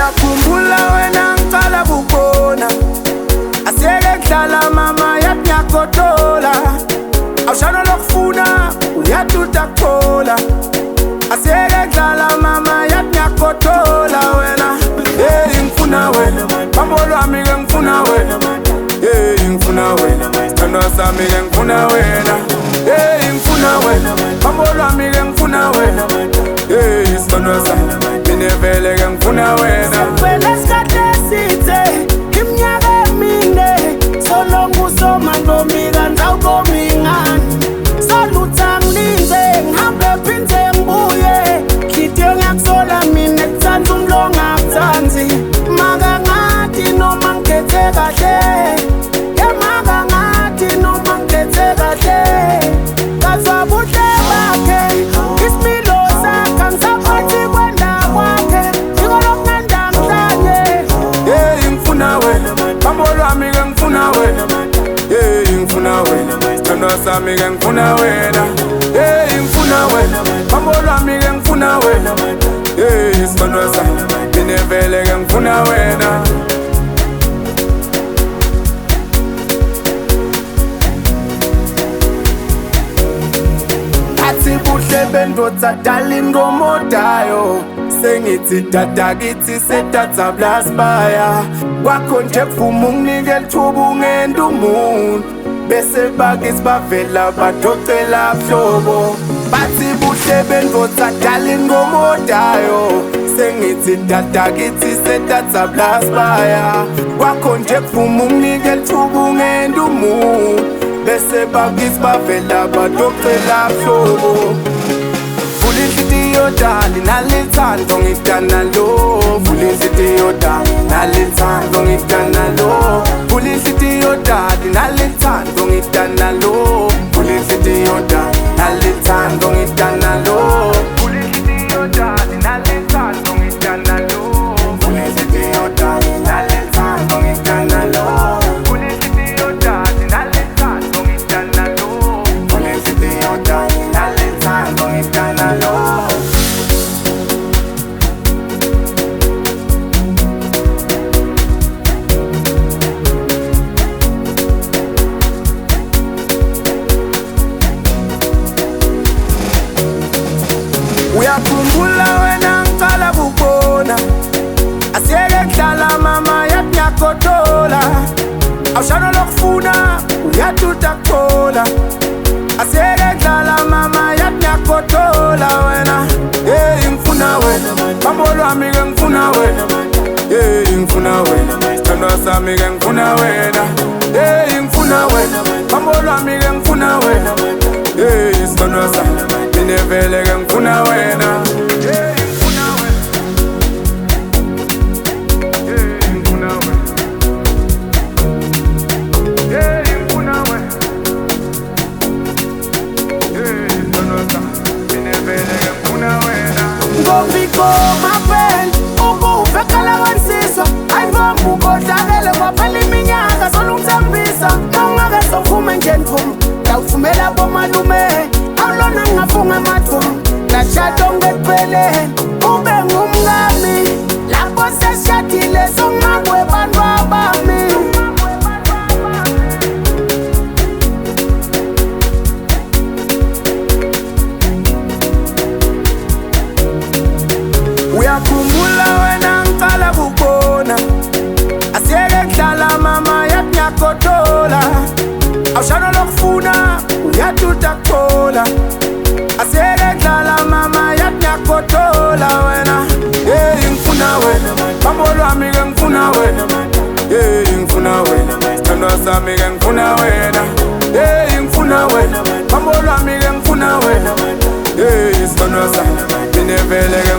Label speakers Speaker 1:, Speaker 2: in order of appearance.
Speaker 1: Uyakhumbula wena ngicala kubona, asiyeke kudlala mama yathi ngiyagodola. Awushana lokufuna uyatuta kuchola, asiyeke kudlala mama yathi ngiyagodola wena. Hey ngifuna wena, bambo lwami ke ngifuna wena. Hey ngifuna wena, sithandwa sami ke ngifuna wena. Hey ngifuna wena, bambo lwami ke ngifuna wena. Hey sithandwa sami mina vele ke ngifuna wena.
Speaker 2: Vele isikhathi eside iminyaka emine, solonga usomantombi kanti awubomi ngani. Solutha ngilinze ngihambe phinde ngibuye, nhliziyo ngiyakusola mina ekuthanda umlongo akuthandi. Maka ngathi noma ngiphethe kahle, maka ngathi noma ngiphethe kahle. Kazwa buhle bakhe, isimilo sakhe angisaphathi kwenda kwakhe. Yiko lokunanda ngihlanye.
Speaker 1: Hey ngifuna wena, bambo lwami ke ngifuna wena. Hey ngifuna wena, sithandwa sami ke ngifuna wena. Hey ngifuna wena, bambo lwami ke ngifuna wena. Hey sithandwa sami mina vele ke ngifuna wena. Athi buhle bendoda dala ingomodayo, sengithi dada kithi sedatha blasbaya. Kwakho nje kuvuma unginike lithuba ungenda umuntu, bese bakithi bavela badocela hlobo. Bathi buhle bendoda dala ingomodayo, sengithi dada kithi sedatha blasbaya. Kwakho nje kuvuma unginike lithuba ungenda umuntu, bese bakithi bavela badocela hlobo. Vula inhliziyo dali nalithando ngidana lo. Vula inhliziyo dali nalithando ngidana lo. Vula inhliziyo dali nalithando ngidana lo. Vula inhliziyo dali nalithando ngidana lo. Vula inhliziyo dali nalithando ngidana lo. Vula inhliziyo dali nalithando ngidana lo. Vula inhliziyo dali nalithando ngidana lo. Vula inhliziyo dali nalithando ngidana lo. Uyakhumbula wena ngicala kubona, asiyeke kudlala mama yathi ngiyagodola. Awushana lokufuna uyatuta kuchola, asiyeke kudlala mama yathi ngiyagodola wena. Hey ngifuna wena, bambo lwami ke ngifuna wena. Hey ngifuna wena, sithandwa sami ke ngifuna wena. Hey ngifuna wena, bambo lwami ke ngifuna wena. Hey sithandwa sami mina vele ke ngifuna wena. Hey ngifuna wena. Hey ngifuna wena. Hey ngifuna wena. Hey sithandwa sami mina vele ke ngifuna wena.
Speaker 2: Ngobiko mapen, ukuvekela kwansizwa. Ayibamba ukodlakele kwaphela iminyaka solungithembisa. Mawungake sovume nje ndvuma, ngiyawuvumela bomalume. Awulona ngingafunga amathuba, lashada ongekupheleni ube ngumngami. Lapho sesishadile songakwe bantwa bami.
Speaker 1: Uyakhumbula wena ngicala kubona, asiyeke kudlala mama yathi ngiyagodola. Awushana lokufuna uyatuta kuchola, asiyeke kudlala mama yathi ngiyagodola wena. Hey ngifuna wena, bambo lwami ke ngifuna wena. Hey ngifuna wena, sithandwa sami ke ngifuna wena. Hey ngifuna wena, bambo lwami ke ngifuna wena. Hey sithandwa sami mina vele ke